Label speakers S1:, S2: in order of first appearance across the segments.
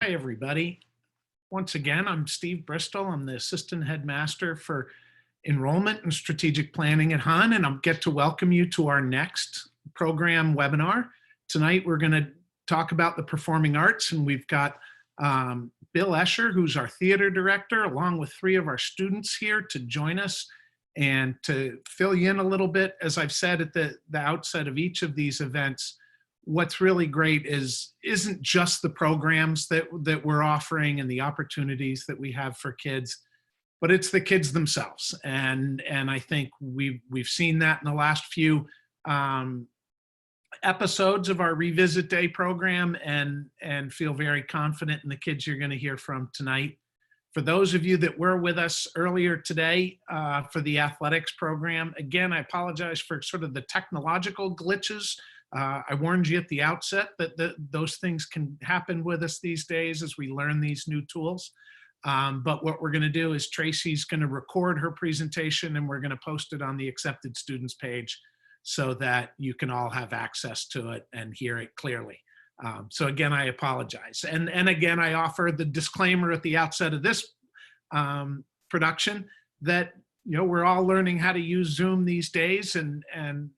S1: Hi, everybody. Once again, I'm Steve Bristol. I'm the assistant headmaster for enrollment and strategic planning at HUN, and I'll get to welcome you to our next program webinar. Tonight, we're going to talk about the performing arts, and we've got Bill Esher, who's our theater director, along with three of our students here to join us and to fill you in a little bit. As I've said at the outset of each of these events, what's really great isn't just the programs that we're offering and the opportunities that we have for kids, but it's the kids themselves. And I think we've seen that in the last few episodes of our Revisit Day program, and feel very confident in the kids you're going to hear from tonight. For those of you that were with us earlier today for the athletics program, again, I apologize for sort of the technological glitches. I warned you at the outset that those things can happen with us these days as we learn these new tools. But what we're going to do is Tracy's going to record her presentation and we're going to post it on the accepted students page so that you can all have access to it and hear it clearly. So again, I apologize. And again, I offer the disclaimer at the outset of this production that we're all learning how to use Zoom these days. And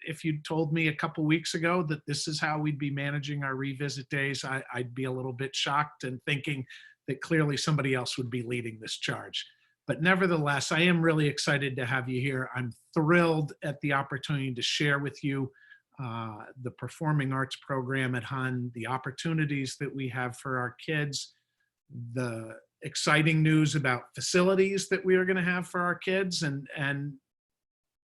S1: if you told me a couple weeks ago that this is how we'd be managing our revisit days, I'd be a little bit shocked and thinking that clearly somebody else would be leading this charge. But nevertheless, I am really excited to have you here. I'm thrilled at the opportunity to share with you the performing arts program at HUN, the opportunities that we have for our kids, the exciting news about facilities that we are going to have for our kids. And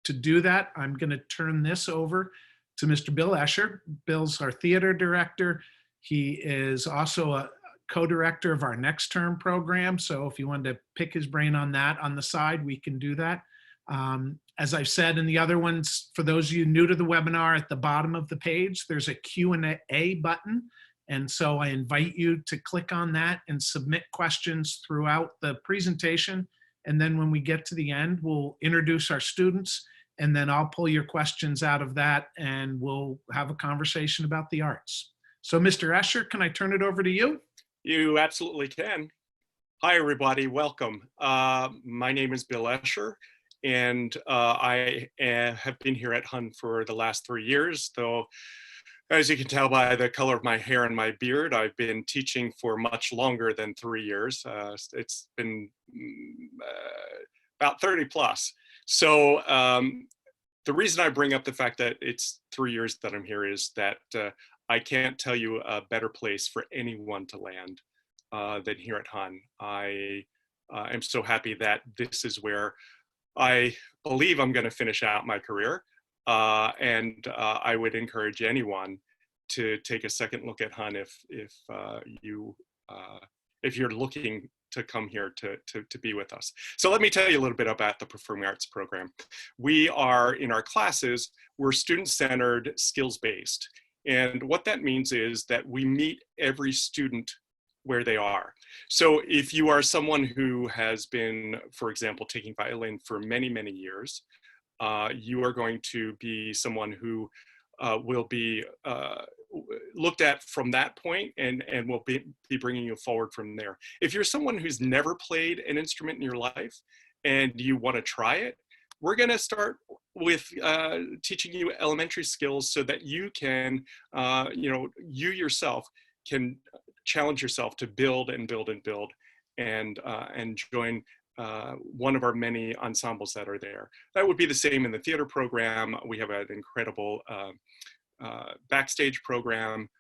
S1: to do that, I'm going to turn this over to Mr. Bill Esher. Bill's our theater director. He is also a co-director of our NextTerm program. So if you wanted to pick his brain on that on the side, we can do that. As I've said in the other ones, for those of you new to the webinar, at the bottom of the page, there's a Q&A button. And so I invite you to click on that and submit questions throughout the presentation. And then when we get to the end, we'll introduce our students, and then I'll pull your questions out of that and we'll have a conversation about the arts. So Mr. Esher, can I turn it over to you?
S2: You absolutely can. Hi, everybody. Welcome. My name is Bill Esher, and I have been here at HUN for the last 3 years, though, as you can tell by the color of my hair and my beard, I've been teaching for much longer than 3 years. It's been about 30 plus. So the reason I bring up the fact that it's 3 years that I'm here is that I can't tell you a better place for anyone to land than here at HUN. I am so happy that this is where I believe I'm going to finish out my career. And I would encourage anyone to take a second look at HUN if you're looking to come here to be with us. So let me tell you a little bit about the Performing Arts program. We are, in our classes, we're student-centered, skills-based. And what that means is that we meet every student where they are. So if you are someone who has been, for example, taking violin for many, many years, you are going to be someone who will be looked at from that point and will be bringing you forward from there. If you're someone who's never played an instrument in your life and you want to try it, we're going to start with teaching you elementary skills so that you can, you yourself can challenge yourself to build and build and build and join one of our many ensembles that are there. That would be the same in the theater program. We have an incredible backstage program,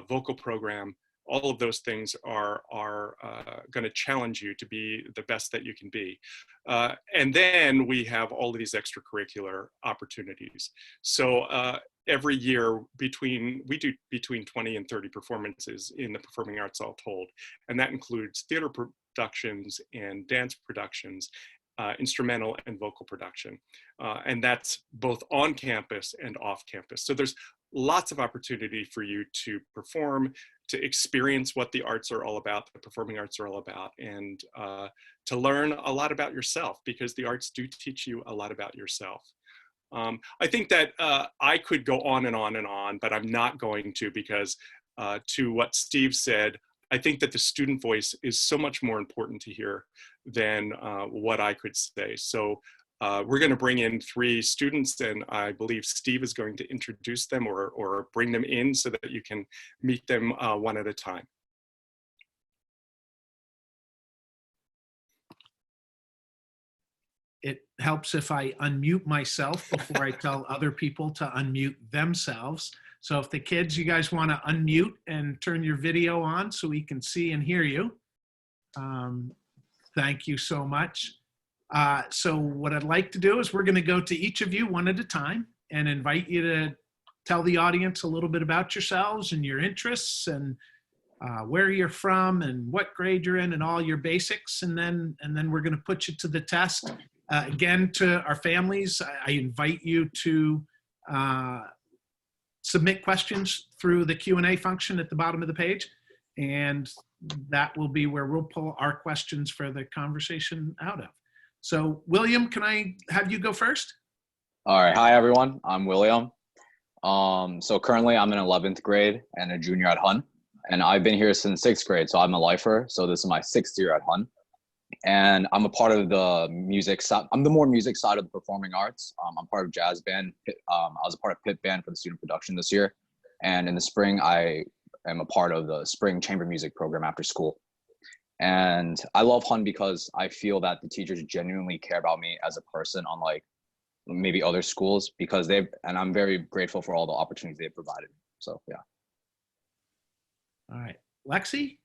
S2: vocal program. All of those things are going to challenge you to be the best that you can be. And then we have all of these extracurricular opportunities. So every year we do between 20 and 30 performances in the performing arts all told. And that includes theater productions and dance productions, instrumental and vocal production. And that's both on campus and off campus. So there's lots of opportunity for you to perform, to experience what the arts are all about, the performing arts are all about, and to learn a lot about yourself, because the arts do teach you a lot about yourself. I think that I could go on and on and on, but I'm not going to, because to what Steve said, I think that the student voice is so much more important to hear than what I could say. So we're going to bring in 3 students, and I believe Steve is going to introduce them or bring them in so that you can meet them one at a time.
S1: It helps if I unmute myself before I tell other people to unmute themselves. So if the kids, you guys want to unmute and turn your video on so we can see and hear you. Thank you so much. So what I'd like to do is we're going to go to each of you one at a time and invite you to tell the audience a little bit about yourselves and your interests and where you're from and what grade you're in and all your basics. And then we're going to put you to the test. Again, to our families, I invite you to submit questions through the Q&A function at the bottom of the page. And that will be where we'll pull our questions for the conversation out of. So William, can I have you go first?
S3: All right. Hi, everyone. I'm William. So currently I'm in 11th grade and a junior at Hun. And I've been here since 6th grade. So I'm a lifer. So this is my 6th year at Hun. And I'm a part of the music side. I'm the more music side of the performing arts. I'm part of jazz band. I was a part of pit band for the student production this year. And in the spring, I am a part of the spring chamber music program after school. And I love Hun because I feel that the teachers genuinely care about me as a person, unlike maybe other schools, because and I'm very grateful for all the opportunities they've provided. So, yeah.
S1: All right. Lexi?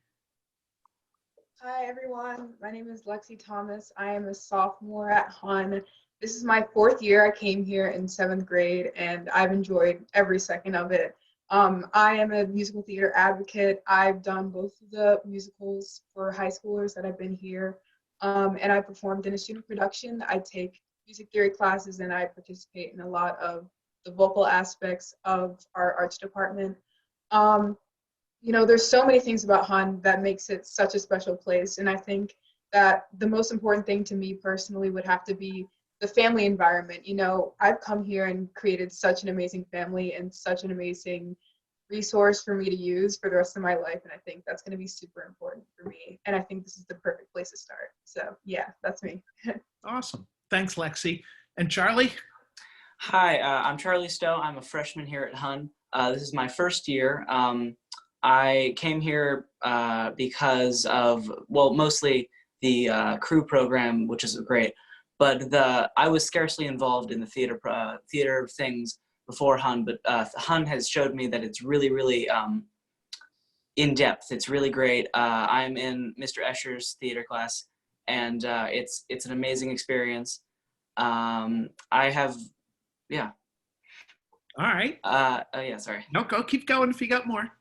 S4: Hi, everyone. My name is Lexi Thomas. I am a sophomore at Hun. This is my 4th year. I came here in 7th grade, and I've enjoyed every second of it. I am a musical theater advocate. I've done both of the musicals for high schoolers that have been here, and I performed in a student production. I take music theory classes, and I participate in a lot of the vocal aspects of our arts department. You know, there's so many things about Hun that makes it such a special place. And I think that the most important thing to me personally would have to be the family environment. You know, I've come here and created such an amazing family and such an amazing resource for me to use for the rest of my life. And I think that's going to be super important for me. And I think this is the perfect place to start. So yeah, that's me.
S1: Awesome. Thanks, Lexi. And Charlie?
S5: Hi, I'm Charlie Stowe. I'm a freshman here at Hun. This is my 1st year. I came here because of, well, mostly the crew program, which is great, but I was scarcely involved in the theater things before Hun, but Hun has showed me that it's really, really in depth. It's really great. I'm in Mr. Esher's theater class, and it's an amazing experience. Yeah.
S1: All right.
S5: Yeah, sorry.
S1: No, go keep going if you got more.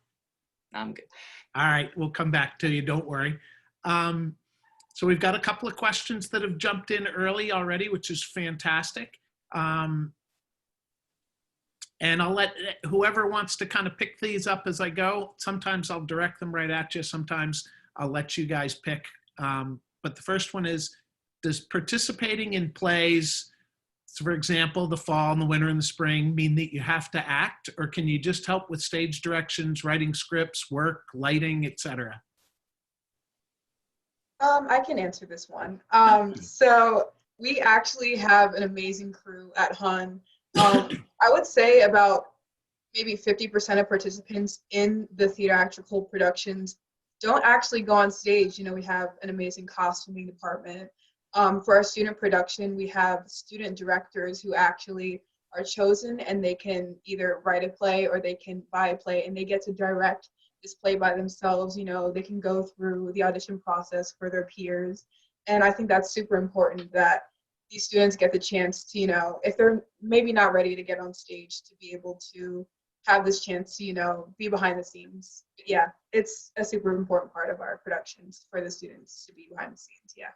S5: I'm good.
S1: All right, we'll come back to you, don't worry. So we've got a couple of questions that have jumped in early already, which is fantastic. And I'll let whoever wants to kind of pick these up as I go. Sometimes I'll direct them right at you. Sometimes I'll let you guys pick. But the first one is, does participating in plays, so for example, the fall and the winter and the spring, mean that you have to act, or can you just help with stage directions, writing scripts, work, lighting, etc.?
S4: I can answer this one. So we actually have an amazing crew at Hun. I would say about maybe 50% of participants in the theatrical productions don't actually go on stage. You know, we have an amazing costuming department. For our student production, we have student directors who actually are chosen, and they can either write a play or they can buy a play, and they get to direct this play by themselves. You know, they can go through the audition process for their peers. And I think that's super important that these students get the chance to, you know, if they're maybe not ready to get on stage, to be able to have this chance to, you know, be behind the scenes. But yeah, it's a super important part of our productions for the students to be behind the scenes. Yeah.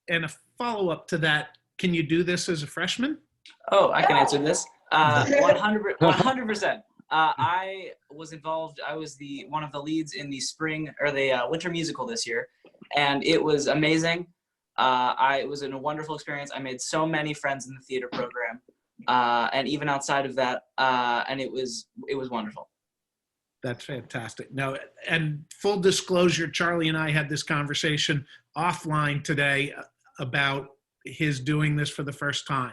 S1: And a follow-up to that, can you do this as a freshman?
S5: Oh, I can answer this. 100%. I was involved. I was one of the leads in the spring or the winter musical this year, and it was amazing. It was a wonderful experience. I made so many friends in the theater program, and even outside of that, and it was wonderful.
S1: That's fantastic. No, and full disclosure, Charlie and I had this conversation offline today about his doing this for the first time.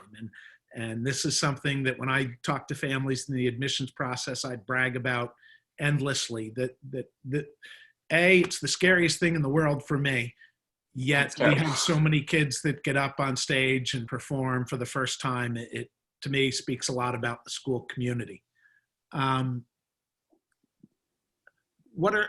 S1: And this is something that when I talk to families in the admissions process, I brag about endlessly, that it's the scariest thing in the world for me. Yet we have so many kids that get up on stage and perform for the first time. It to me speaks a lot about the school community. What are,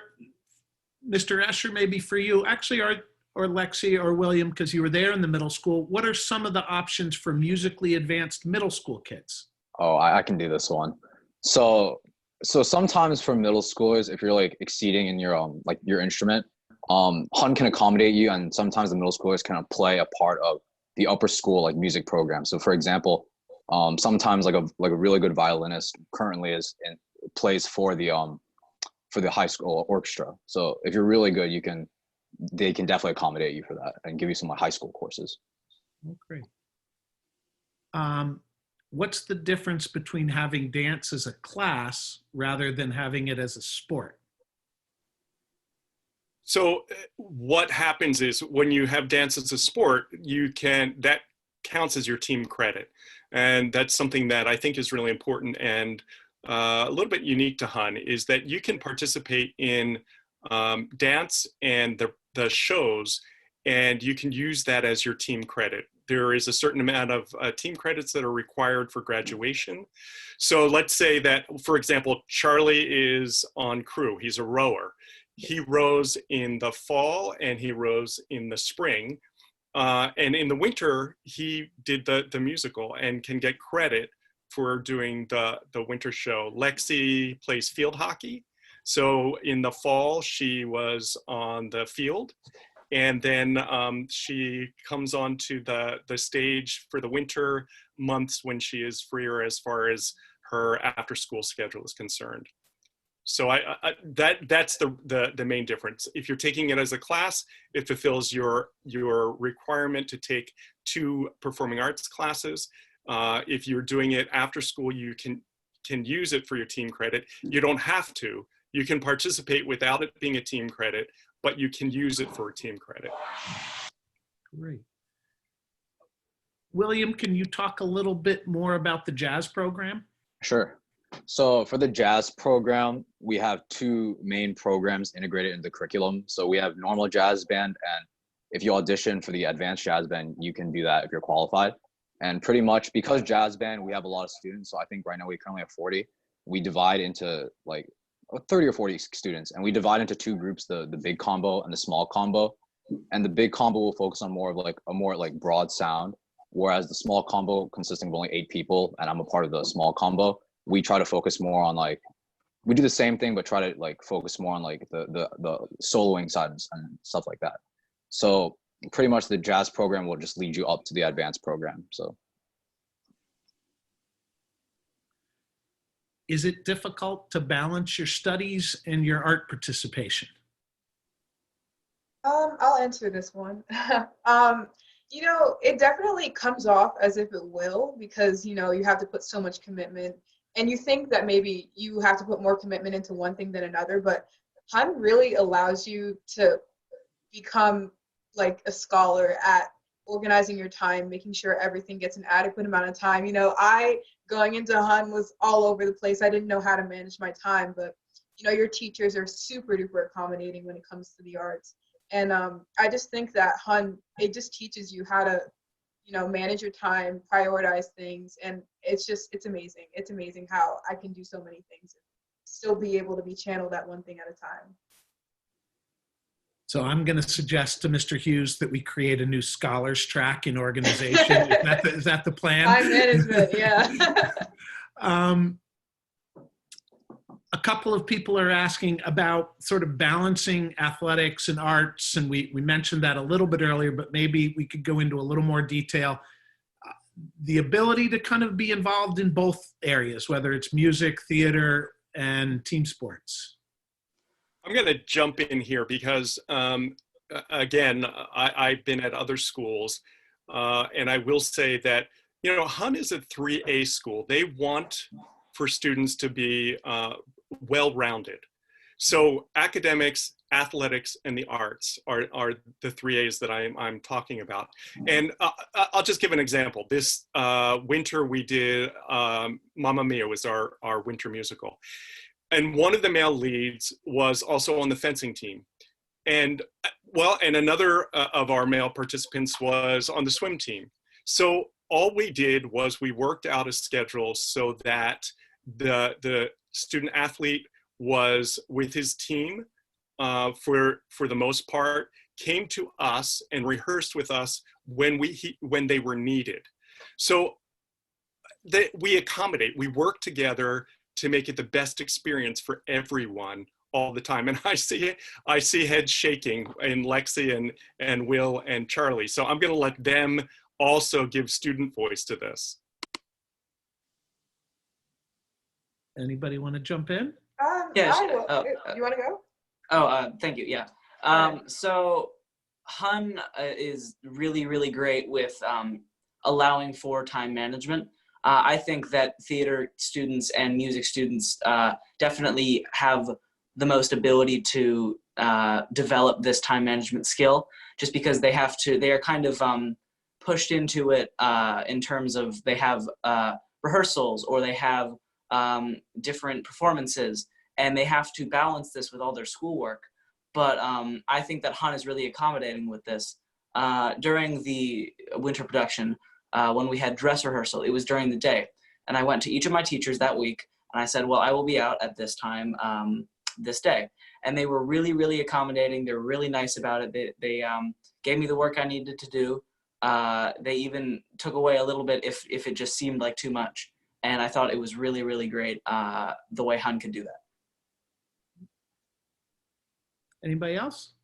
S1: Mr. Esher, maybe for you, actually, or Lexi or William, because you were there in the middle school, what are some of the options for musically advanced middle school kids?
S3: Oh, I can do this one. So sometimes for middle schoolers, if you're like exceeding in your like your instrument, Hun can accommodate you, and sometimes the middle schoolers can play a part of the upper school like music program. So for example, sometimes like a really good violinist currently plays for the high school orchestra. So if you're really good, they can definitely accommodate you for that and give you some like high school courses.
S1: Oh, great. What's the difference between having dance as a class rather than having it as a sport?
S2: So what happens is when you have dance as a sport, that counts as your team credit. And that's something that I think is really important and a little bit unique to Hun, is that you can participate in dance and the shows, and you can use that as your team credit. There is a certain amount of team credits that are required for graduation. So let's say that, for example, Charlie is on crew. He's a rower. He rows in the fall and he rows in the spring. And in the winter, he did the musical and can get credit for doing the winter show. Lexi plays field hockey. So in the fall, she was on the field. And then she comes onto the stage for the winter months when she is freer as far as her after school schedule is concerned. So that's the main difference. If you're taking it as a class, it fulfills your requirement to take 2 performing arts classes. If you're doing it after school, you can use it for your team credit. You don't have to. You can participate without it being a team credit, but you can use it for a team credit.
S1: Great. William, can you talk a little bit more about the jazz program?
S3: Sure. So for the jazz program, we have 2 main programs integrated into the curriculum. So we have normal jazz band, and if you audition for the advanced jazz band, you can do that if you're qualified. And pretty much because jazz band, we have a lot of students. So I think right now we currently have 40. We divide into like 30 or 40 students, and we divide into 2 groups, the big combo and the small combo. And the big combo will focus on more of like a more like broad sound, whereas the small combo, consisting of only 8 people, and I'm a part of the small combo, we try to focus more on like, we do the same thing, but try to like focus more on like the soloing sides and stuff like that. So pretty much the jazz program will just lead you up to the advanced program. So.
S1: Is it difficult to balance your studies and your art participation?
S4: I'll answer this one. You know, it definitely comes off as if it will, because, you know, you have to put so much commitment, and you think that maybe you have to put more commitment into one thing than another, but Hun really allows you to become like a scholar at organizing your time, making sure everything gets an adequate amount of time. You know, going into Hun was all over the place. I didn't know how to manage my time, but, you know, your teachers are super duper accommodating when it comes to the arts. And I just think that Hun, it just teaches you how to, you know, manage your time, prioritize things. And it's amazing. It's amazing how I can do so many things and still be able to be channeled at one thing at a time.
S1: So I'm going to suggest to Mr. Hughes that we create a new scholars track in organization. Is that the plan?
S4: Time management, yeah.
S1: A couple of people are asking about sort of balancing athletics and arts, and we mentioned that a little bit earlier, but maybe we could go into a little more detail. The ability to kind of be involved in both areas, whether it's music, theater, and team sports.
S2: I'm going to jump in here because, again, I've been at other schools, and I will say that, you know, Hun is a 3A school. They want for students to be well-rounded. So academics, athletics, and the arts are the 3 A's that I'm talking about. And I'll just give an example. This winter we did Mamma Mia was our winter musical. And one of the male leads was also on the fencing team. And and another of our male participants was on the swim team. So all we did was we worked out a schedule so that the student athlete was with his team for the most part, came to us and rehearsed with us when they were needed. So we accommodate, we work together to make it the best experience for everyone all the time. And I see heads shaking in Lexi and Will and Charlie. So I'm going to let them also give student voice to this.
S1: Anybody want to jump in?
S5: Yeah,
S4: I will. You want to go?
S5: Thank you. Yeah. So Hun is really, really great with allowing for time management. I think that theater students and music students definitely have the most ability to develop this time management skill, just because they are kind of pushed into it in terms of they have rehearsals or they have different performances, and they have to balance this with all their schoolwork. But I think that Hun is really accommodating with this. During the winter production, when we had dress rehearsal, it was during the day. And I went to each of my teachers that week and I said, well, I will be out at this time this day. And they were really, really accommodating. They were really nice about it. They gave me the work I needed to do. They even took away a little bit if it just seemed like too much. And I thought it was really, really great the way Hun could do that.
S1: Anybody else?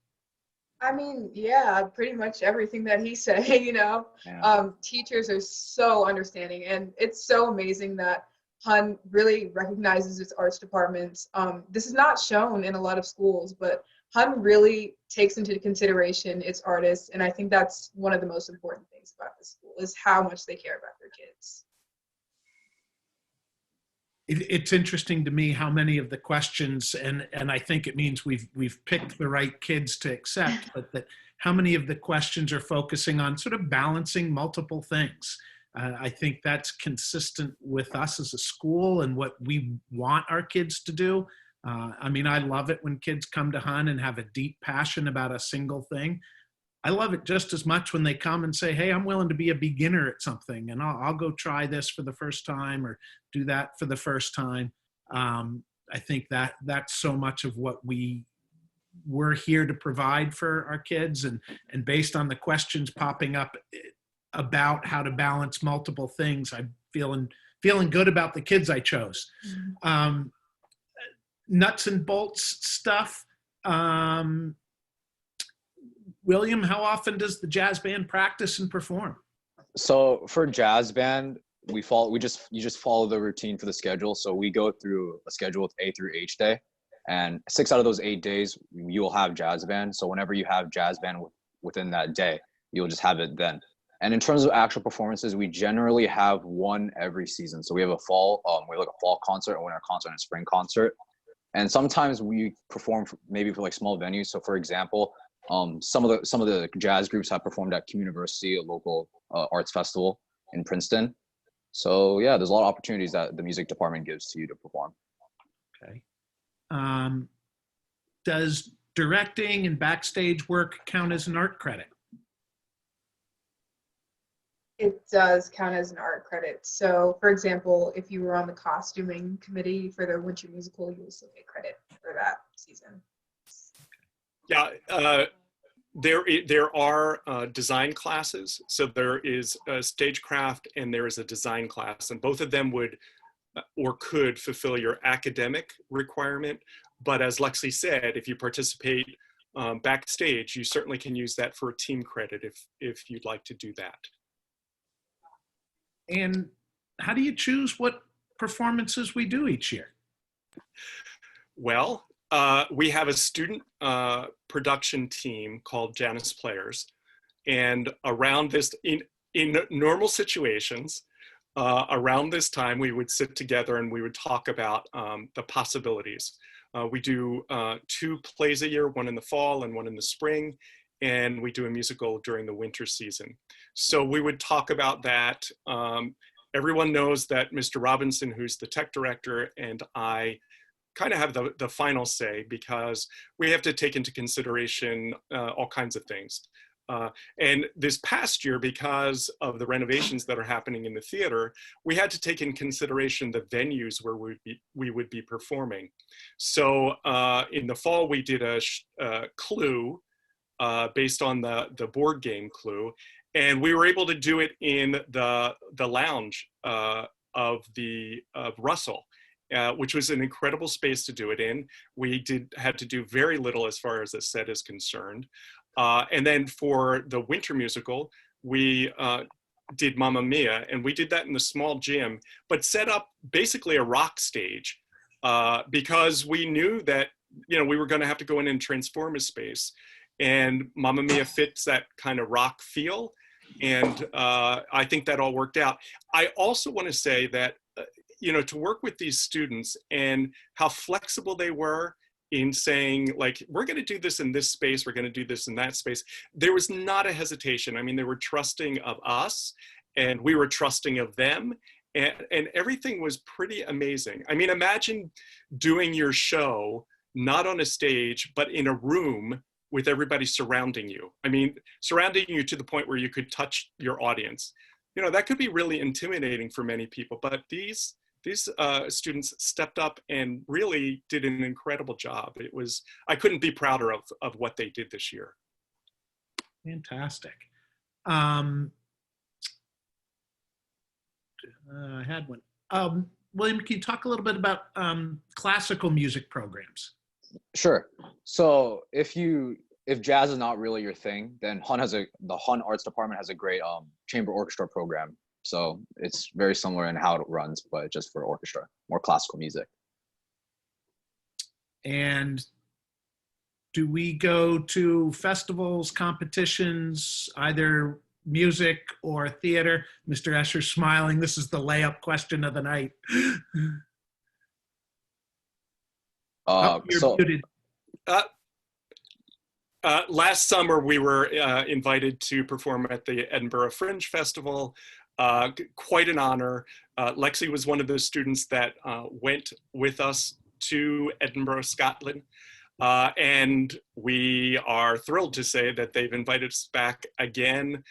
S4: I mean, yeah, pretty much everything that he said, you know.
S3: Yeah.
S4: Teachers are so understanding, and it's so amazing that Hun really recognizes its arts departments. This is not shown in a lot of schools, but Hun really takes into consideration its artists, and I think that's one of the most important things about the school is how much they care about their kids.
S1: It's interesting to me how many of the questions, and I think it means we've picked the right kids to accept, but that how many of the questions are focusing on sort of balancing multiple things. I think that's consistent with us as a school and what we want our kids to do. I mean, I love it when kids come to Hun and have a deep passion about a single thing. I love it just as much when they come and say, hey, I'm willing to be a beginner at something and I'll go try this for the first time or do that for the first time. I think that's so much of what we're here to provide for our kids, and based on the questions popping up about how to balance multiple things, I'm feeling good about the kids I chose. Nuts and bolts stuff. William, how often does the jazz band practice and perform?
S3: So for jazz band, you just follow the routine for the schedule. So we go through a schedule with A through H day, and 6 out of those 8 days you will have jazz band. So whenever you have jazz band within that day, you'll just have it then. And in terms of actual performances, we generally have one every season. So we have a fall concert, a winter concert, and a spring concert. And sometimes we perform maybe for like small venues. So for example, some of the jazz groups have performed at Community University, a local arts festival in Princeton. So yeah, there's a lot of opportunities that the music department gives to you to perform.
S1: Okay. Does directing and backstage work count as an art credit?
S4: It does count as an art credit. So, for example, if you were on the costuming committee for the winter musical, you will still get credit for that season.
S2: Yeah, there are design classes. So there is a stagecraft and there is a design class, and both of them would or could fulfill your academic requirement. But as Lexi said, if you participate backstage, you certainly can use that for a team credit if you'd like to do that.
S1: And how do you choose what performances we do each year?
S2: Well, we have a student production team called Janus Players. And around this, in normal situations, around this time, we would sit together and we would talk about the possibilities. We do 2 plays a year, one in the fall and one in the spring, and we do a musical during the winter season. So we would talk about that. Everyone knows that Mr. Robinson, who's the tech director, and I kind of have the final say, because we have to take into consideration all kinds of things. And this past year, because of the renovations that are happening in the theater, we had to take in consideration the venues where we would be performing. So in the fall, we did a Clue based on the board game Clue, and we were able to do it in the lounge of Russell. Which was an incredible space to do it in. We had to do very little as far as the set is concerned. And then for the winter musical, we did Mamma Mia, and we did that in the small gym, but set up basically a rock stage because we knew that, you know, we were going to have to go in and transform a space, and Mamma Mia fits that kind of rock feel. And I think that all worked out. I also want to say that you know, to work with these students and how flexible they were in saying, like, we're going to do this in this space, we're going to do this in that space. There was not a hesitation. I mean, they were trusting of us and we were trusting of them, and everything was pretty amazing. I mean, imagine doing your show not on a stage, but in a room with everybody surrounding you. I mean, surrounding you to the point where you could touch your audience. You know, that could be really intimidating for many people, but these students stepped up and really did an incredible job. I couldn't be prouder of what they did this year.
S1: Fantastic. I had one. William, can you talk a little bit about classical music programs?
S3: Sure. So if jazz is not really your thing, then the Hun Arts Department has a great chamber orchestra program. So it's very similar in how it runs, but just for orchestra, more classical music.
S1: And do we go to festivals, competitions, either music or theater? Mr. Esher smiling. This is the layup question of the night. You're muted.
S2: Last summer, we were invited to perform at the Edinburgh Fringe Festival. Quite an honor. Lexi was one of those students that went with us to Edinburgh, Scotland. And we are thrilled to say that they've invited us back again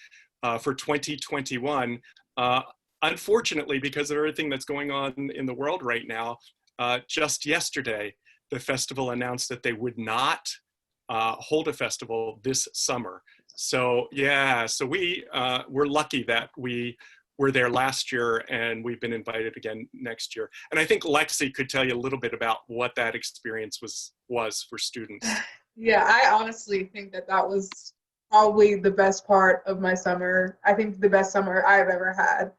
S2: for 2021. Unfortunately, because of everything that's going on in the world right now, just yesterday, the festival announced that they would not hold a festival this summer. So yeah, so we're lucky that we were there last year and we've been invited again next year. And I think Lexi could tell you a little bit about what that experience was for students.
S4: Yeah, I honestly think that was probably the best part of my summer. I think the best summer I've ever had.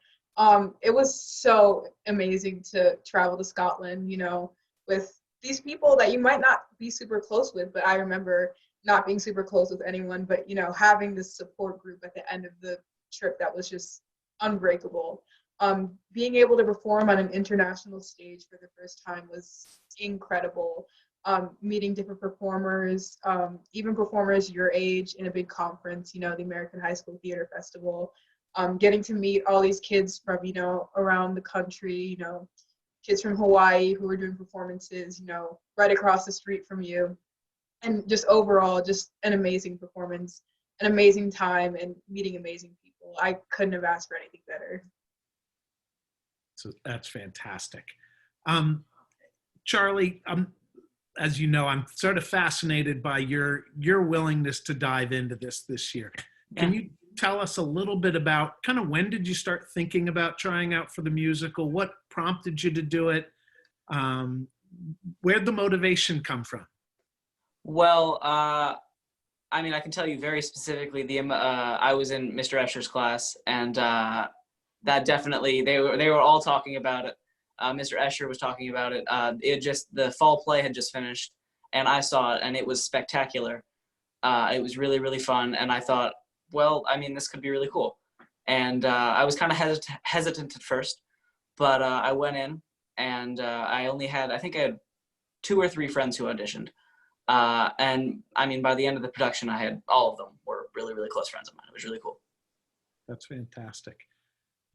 S4: It was so amazing to travel to Scotland, you know, with these people that you might not be super close with, but I remember not being super close with anyone, but, you know, having this support group at the end of the trip that was just unbreakable. Being able to perform on an international stage for the first time was incredible. Meeting different performers, even performers your age in a big conference, you know, the American High School Theater Festival, getting to meet all these kids from, you know, around the country, you know, kids from Hawaii who were doing performances, you know, right across the street from you. And just overall, just an amazing performance, an amazing time, and meeting amazing people. I couldn't have asked for anything better.
S1: So that's fantastic. Charlie, as you know, I'm sort of fascinated by your willingness to dive into this year. Can you tell us a little bit about kind of when did you start thinking about trying out for the musical? What prompted you to do it? Where'd the motivation come from?
S5: Well, I mean, I can tell you very specifically. I was in Mr. Esher's class, and that definitely they were all talking about it. Mr. Esher was talking about it. The fall play had just finished, and I saw it, and it was spectacular. It was really, really fun, and I thought, well, I mean, this could be really cool. And I was kind of hesitant at first, but I went in, and I think I had 2 or 3 friends who auditioned. And I mean, by the end of the production, I had all of them were really, really close friends of mine. It was really cool.
S1: That's fantastic.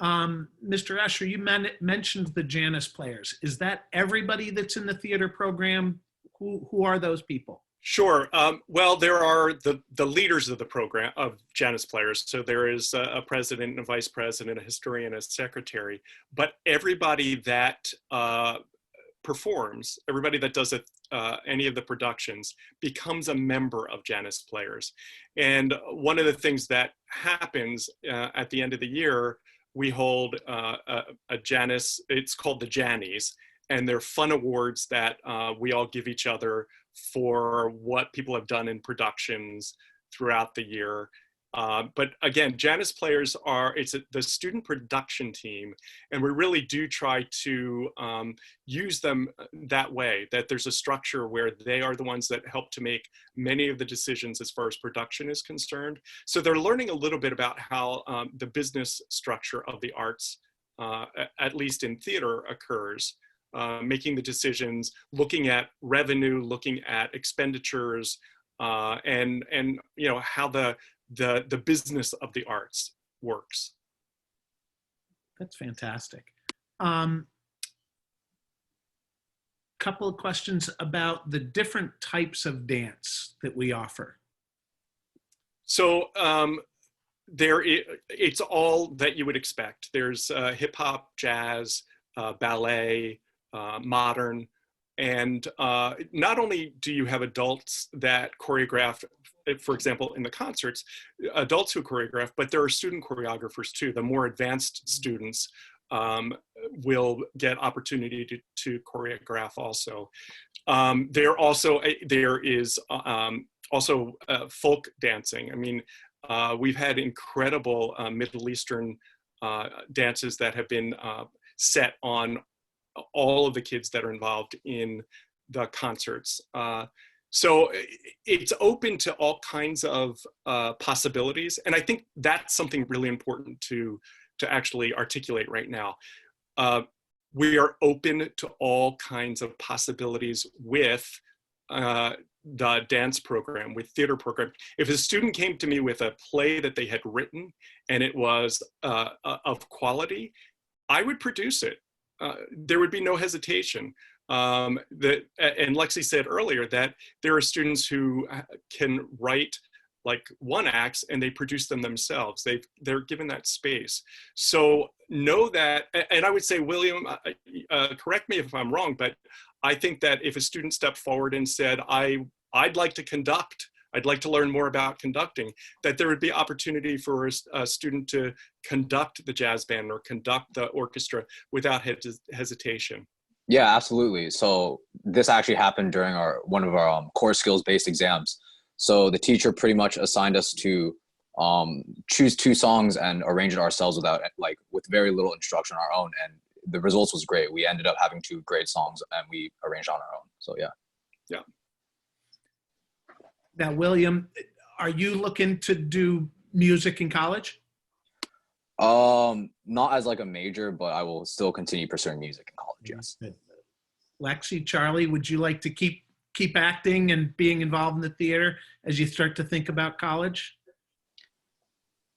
S1: Mr. Esher, you mentioned the Janus players. Is that everybody that's in the theater program? Who are those people?
S2: Sure. Well, there are the leaders of the program, of Janus players. So there is a president, a vice president, a historian, a secretary. But everybody that performs, everybody that does any of the productions, becomes a member of Janus players. And one of the things that happens at the end of the year, we hold a Janus, it's called the Jannies, and they're fun awards that we all give each other for what people have done in productions throughout the year. But again, Janus players it's the student production team, and we really do try to use them that way, that there's a structure where they are the ones that help to make many of the decisions as far as production is concerned. So they're learning a little bit about how the business structure of the arts, at least in theater, occurs. Making the decisions, looking at revenue, looking at expenditures, and how the business of the arts works.
S1: That's fantastic. Couple of questions about the different types of dance that we offer.
S2: So it's all that you would expect. There's hip hop, jazz, ballet, modern, and not only do you have adults that choreograph, for example, in the concerts, adults who choreograph, but there are student choreographers too. The more advanced students will get opportunity to choreograph also. There is also folk dancing. I mean, we've had incredible Middle Eastern dances that have been set on all of the kids that are involved in the concerts. So it's open to all kinds of possibilities. And I think that's something really important to actually articulate right now. We are open to all kinds of possibilities with the dance program, with theater program. If a student came to me with a play that they had written and it was of quality, I would produce it. There would be no hesitation. And Lexi said earlier that there are students who can write like one acts and they produce them themselves. They're given that space. So know that, and I would say, William, correct me if I'm wrong, but I think that if a student stepped forward and said, I'd like to conduct, I'd like to learn more about conducting, that there would be opportunity for a student to conduct the jazz band or conduct the orchestra without hesitation.
S3: Yeah, absolutely. So this actually happened during one of our core skills-based exams. So the teacher pretty much assigned us to choose 2 songs and arrange it ourselves with very little instruction on our own. And the results was great. We ended up having 2 great songs and we arranged on our own. So yeah.
S2: Yeah.
S1: Now, William, are you looking to do music in college?
S3: Not as like a major, but I will still continue pursuing music in college. Yes.
S1: Lexi, Charlie, would you like to keep acting and being involved in the theater as you start to think about college?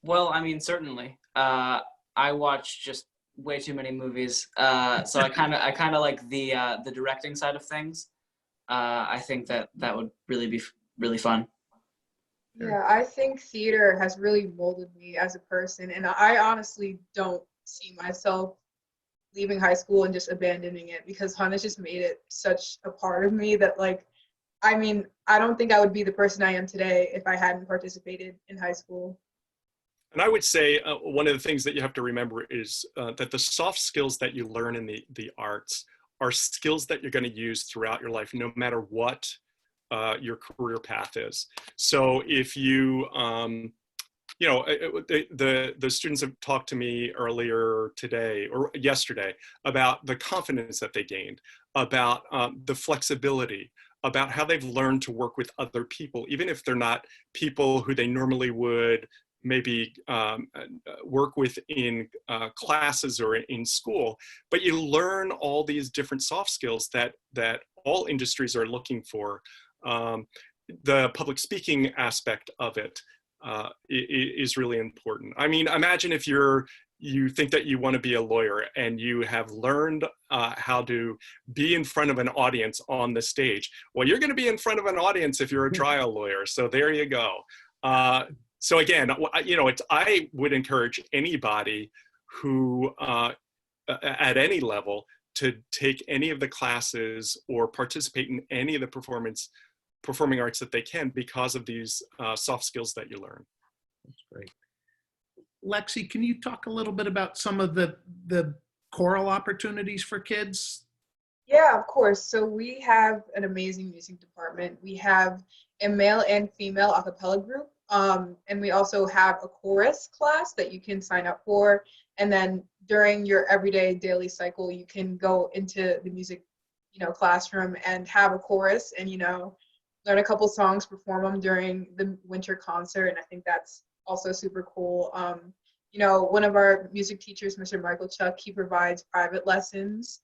S5: Well, I mean, certainly. I watch just way too many movies, so I kind of like the directing side of things. I think that would really be really fun.
S4: Yeah, I think theater has really molded me as a person, and I honestly don't see myself leaving high school and just abandoning it, because Hun has just made it such a part of me that, like, I mean, I don't think I would be the person I am today if I hadn't participated in high school.
S2: And I would say one of the things that you have to remember is that the soft skills that you learn in the arts are skills that you're going to use throughout your life, no matter what your career path is. So if you, the students have talked to me earlier today or yesterday about the confidence that they gained, about the flexibility, about how they've learned to work with other people, even if they're not people who they normally would maybe work with in classes or in school, but you learn all these different soft skills that all industries are looking for. The public speaking aspect of it is really important. I mean, imagine if you think that you want to be a lawyer and you have learned how to be in front of an audience on the stage. Well, you're going to be in front of an audience if you're a trial lawyer. So there you go. So again, you know, I would encourage anybody who at any level to take any of the classes or participate in any of the performing arts that they can, because of these soft skills that you learn.
S1: That's great. Lexi, can you talk a little bit about some of the choral opportunities for kids?
S4: Yeah, of course. So we have an amazing music department. We have a male and female a cappella group. And we also have a chorus class that you can sign up for. And then during your everyday daily cycle, you can go into the music, classroom and have a chorus and, learn a couple songs, perform them during the winter concert. And I think that's also super cool. One of our music teachers, Mr. Michael Chuck, he provides private lessons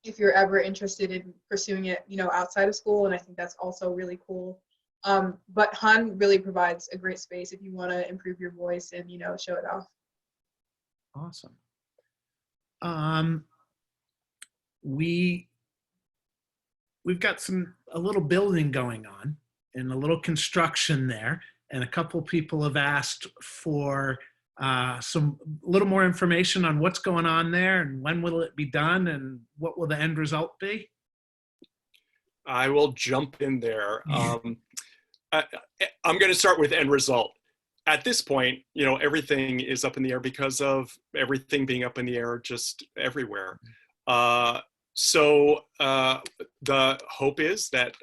S4: if you're ever interested in pursuing it, outside of school. And I think that's also really cool. But Hun really provides a great space if you want to improve your voice and, show it off.
S1: Awesome. We've got a little building going on and a little construction there, and a couple people have asked for a little more information on what's going on there and when will it be done and what will the end result be?
S2: I will jump in there. I'm going to start with end result. At this point, everything is up in the air because of everything being up in the air just everywhere. So the hope is that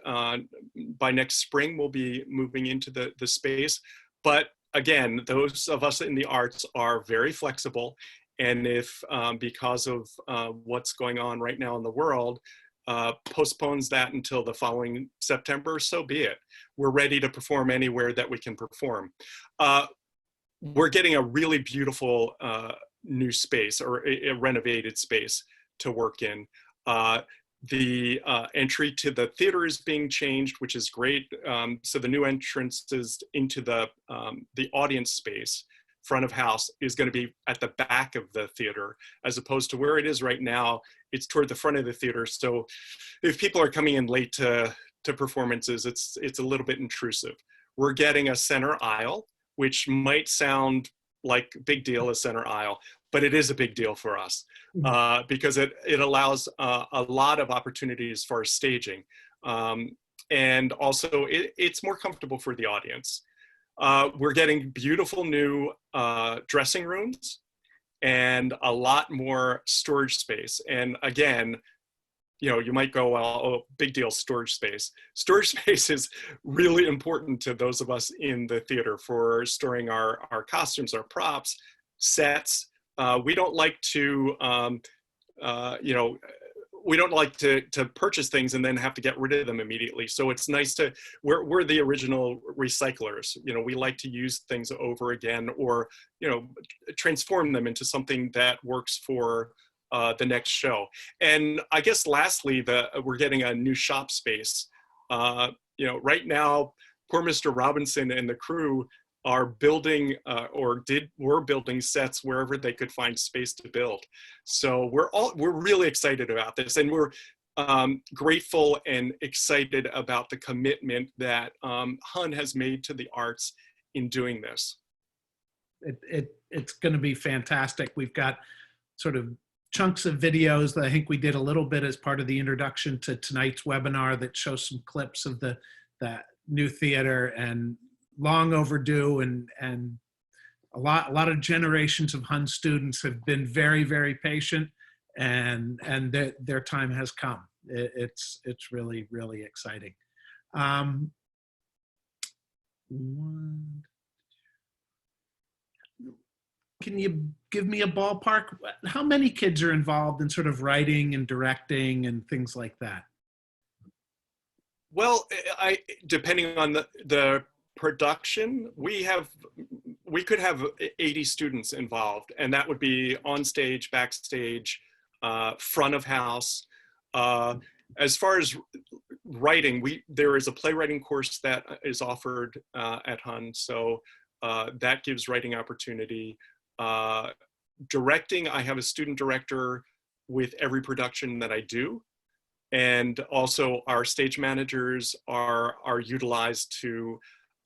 S2: by next spring, we'll be moving into the space. But again, those of us in the arts are very flexible. And if because of what's going on right now in the world, postpones that until the following September, so be it. We're ready to perform anywhere that we can perform. We're getting a really beautiful new space, or a renovated space to work in. The entry to the theater is being changed, which is great. So the new entrance is into the audience space, front of house, is going to be at the back of the theater, as opposed to where it is right now. It's toward the front of the theater. So if people are coming in late to performances, it's a little bit intrusive. We're getting a center aisle, which might sound like a big deal, a center aisle, but it is a big deal for us because it allows a lot of opportunities for staging. And also it's more comfortable for the audience. We're getting beautiful new dressing rooms and a lot more storage space. And again, you might go, well, oh, big deal, storage space. Storage space is really important to those of us in the theater for storing our costumes, our props, sets. We don't like to, we don't like to purchase things and then have to get rid of them immediately. So it's nice we're the original recyclers. We like to use things over again, or, transform them into something that works for the next show. And I guess lastly, we're getting a new shop space. Right now, poor Mr. Robinson and the crew are building were building sets wherever they could find space to build. So we're really excited about this, and we're grateful and excited about the commitment that Hun has made to the arts in doing this.
S1: It's going to be fantastic. We've got sort of chunks of videos that I think we did a little bit as part of the introduction to tonight's webinar that shows some clips of the new theater, and long overdue, and a lot of generations of Hun students have been very, very patient, and their time has come. It's really, really exciting. Can you give me a ballpark? How many kids are involved in sort of writing and directing and things like that?
S2: Well, depending on the production, we could have 80 students involved, and that would be on stage, backstage, front of house. As far as writing, there is a playwriting course that is offered at Hun, so that gives writing opportunity. Directing, I have a student director with every production that I do. And also our stage managers are utilized to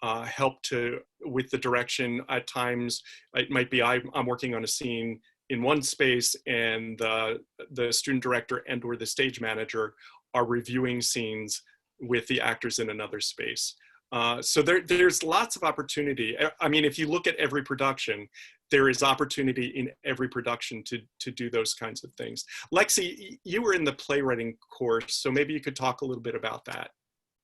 S2: help with the direction. At times, it might be I'm working on a scene in one space, and the student director and or the stage manager are reviewing scenes with the actors in another space. So there's lots of opportunity. I mean, if you look at every production, there is opportunity in every production to do those kinds of things. Lexi, you were in the playwriting course, so maybe you could talk a little bit about that.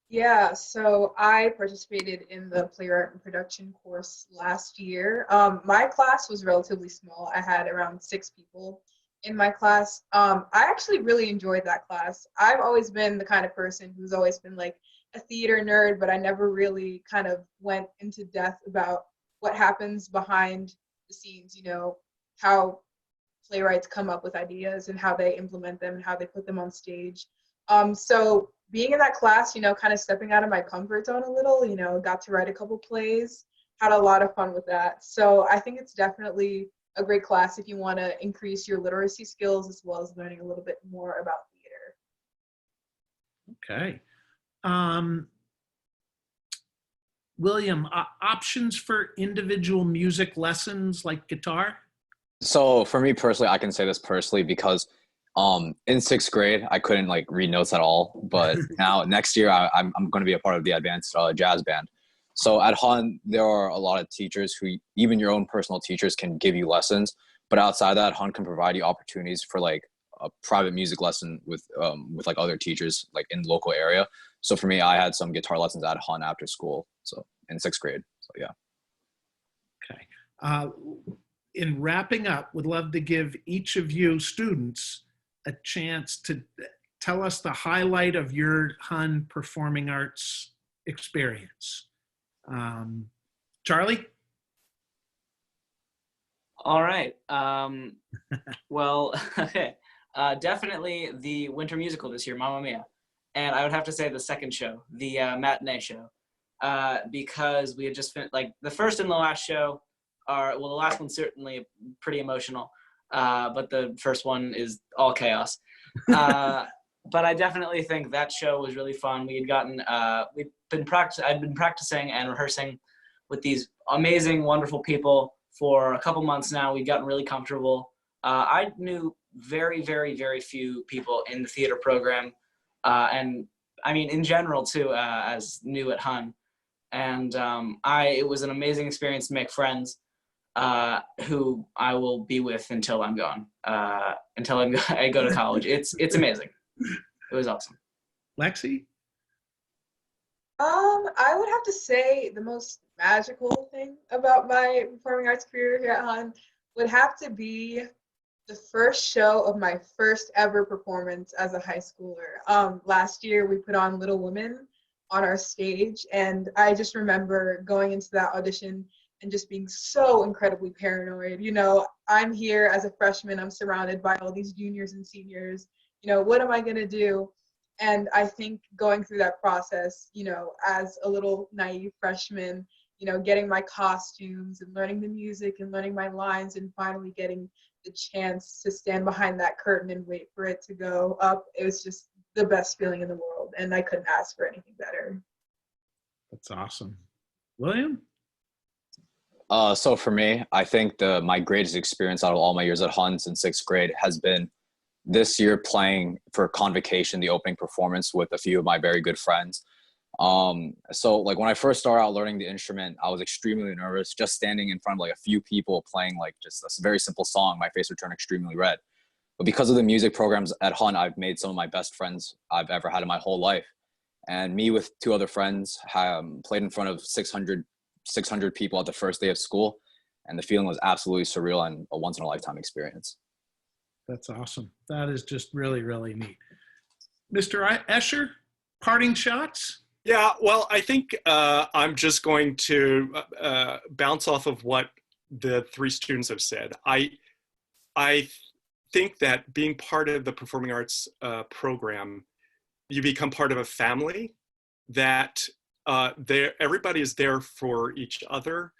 S4: Yeah, so I participated in the playwright and production course last year. My class was relatively small. I had around 6 people in my class. I actually really enjoyed that class. I've always been the kind of person who's always been like a theater nerd, but I never really kind of went into depth about what happens behind the scenes, you know, how playwrights come up with ideas and how they implement them and how they put them on stage. So being in that class, you know, kind of stepping out of my comfort zone a little, you know, got to write a couple plays, had a lot of fun with that. So I think it's definitely a great class if you want to increase your literacy skills as well as learning a little bit more about theater.
S1: Okay. William, options for individual music lessons like guitar?
S3: So for me personally, I can say this personally because in 6th grade, I couldn't like read notes at all. But now next year, I'm going to be a part of the advanced jazz band. So at Hun, there are a lot of teachers who, even your own personal teachers, can give you lessons. But outside that, Hun can provide you opportunities for like a private music lesson with like other teachers like in the local area. So for me, I had some guitar lessons at Hun after school. So in 6th grade. So yeah.
S1: Okay. In wrapping up, would love to give each of you students a chance to tell us the highlight of your Hun performing arts experience. Charlie?
S5: All right. Well, definitely the winter musical this year, Mamma Mia. And I would have to say the second show, the matinee show, because we had just finished, like the first and the last show are, well, the last one's certainly pretty emotional, but the first one is all chaos. But I definitely think that show was really fun. We had gotten, I'd been practicing and rehearsing with these amazing, wonderful people for a couple months now. We'd gotten really comfortable. I knew very, very, very few people in the theater program. And I mean, in general too, as new at Hun. And it was an amazing experience to make friends who I will be with until I'm gone, until I go to college. It's amazing. It was awesome.
S1: Lexi?
S4: I would have to say the most magical thing about my performing arts career here at Hun would have to be the first show of my first ever performance as a high schooler. Last year we put on Little Women on our stage, and I just remember going into that audition and just being so incredibly paranoid. You know, I'm here as a freshman, I'm surrounded by all these juniors and seniors. You know, what am I gonna do? And I think going through that process, you know, as a little naive freshman, you know, getting my costumes and learning the music and learning my lines and finally getting the chance to stand behind that curtain and wait for it to go up, it was just the best feeling in the world, and I couldn't ask for anything better.
S1: That's awesome. William?
S3: So for me, I think my greatest experience out of all my years at Hun since 6th grade has been this year playing for Convocation, the opening performance with a few of my very good friends. So like when I first started out learning the instrument, I was extremely nervous just standing in front of like a few people playing like just a very simple song. My face would turn extremely red. But because of the music programs at Hun, I've made some of my best friends I've ever had in my whole life. And me with 2 other friends played in front of 600 people at the first day of school. And the feeling was absolutely surreal and a once in a lifetime experience.
S1: That's awesome. That is just really, really neat. Mr. Esher, parting shots?
S2: Yeah, well, I think I'm just going to bounce off of what the three students have said. I think that being part of the performing arts program, you become part of a family that everybody is there for each other.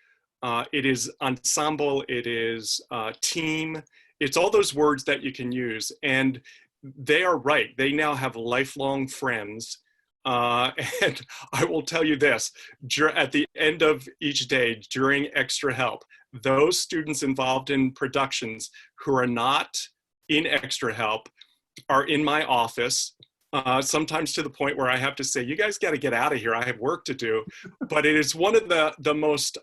S2: It is ensemble, it is team, it's all those words that you can use. And they are right. They now have lifelong friends. And I will tell you this, at the end of each day during extra help, those students involved in productions who are not in extra help are in my office, sometimes to the point where I have to say, you guys got to get out of here. I have work to do. But it is one of the most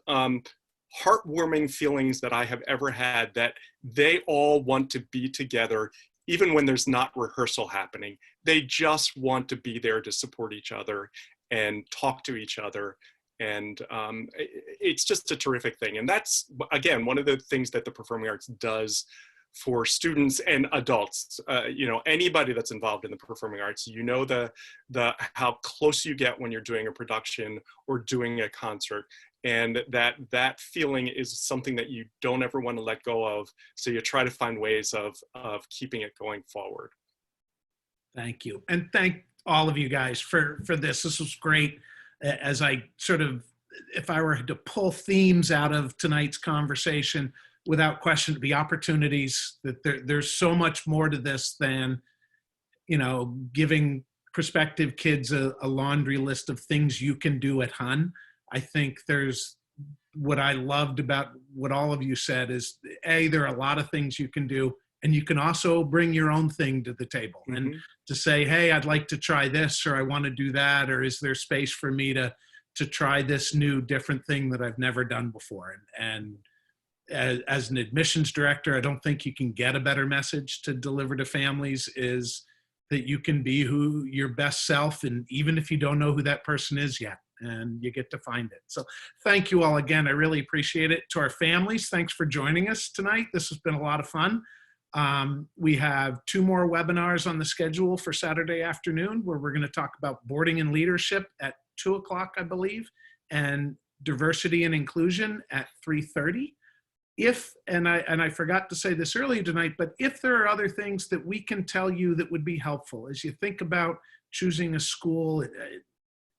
S2: heartwarming feelings that I have ever had, that they all want to be together, even when there's not rehearsal happening. They just want to be there to support each other and talk to each other. And it's just a terrific thing. And that's, again, one of the things that the performing arts does for students and adults. You know, anybody that's involved in the performing arts, you know the how close you get when you're doing a production or doing a concert. And that feeling is something that you don't ever want to let go of. So you try to find ways of keeping it going forward.
S1: Thank you. And thank all of you guys for this. This was great. As I sort of, if I were to pull themes out of tonight's conversation, without question, to be opportunities, that there's so much more to this than, you know, giving prospective kids a laundry list of things you can do at Hun. I think there's, what I loved about what all of you said is, there are a lot of things you can do, and you can also bring your own thing to the table. Mm-hmm. And to say, hey, I'd like to try this, or I want to do that, or is there space for me to try this new, different thing that I've never done before? And as an admissions director, I don't think you can get a better message to deliver to families, is that you can be your best self, and even if you don't know who that person is yet, and you get to find it. So thank you all again. I really appreciate it. To our families, thanks for joining us tonight. This has been a lot of fun. We have 2 more webinars on the schedule for Saturday afternoon, where we're going to talk about boarding and leadership at 2 o'clock, I believe, and diversity and inclusion at 3:30. And I forgot to say this earlier tonight, but if there are other things that we can tell you that would be helpful as you think about choosing a school,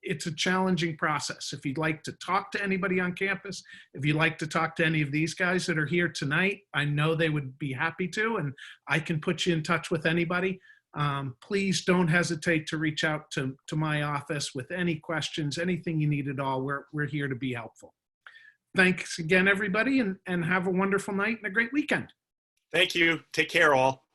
S1: it's a challenging process. If you'd like to talk to anybody on campus, if you'd like to talk to any of these guys that are here tonight, I know they would be happy to, and I can put you in touch with anybody. Please don't hesitate to reach out to my office with any questions, anything you need at all. We're here to be helpful. Thanks again, everybody, and have a wonderful night and a great weekend.
S2: Thank you. Take care, all.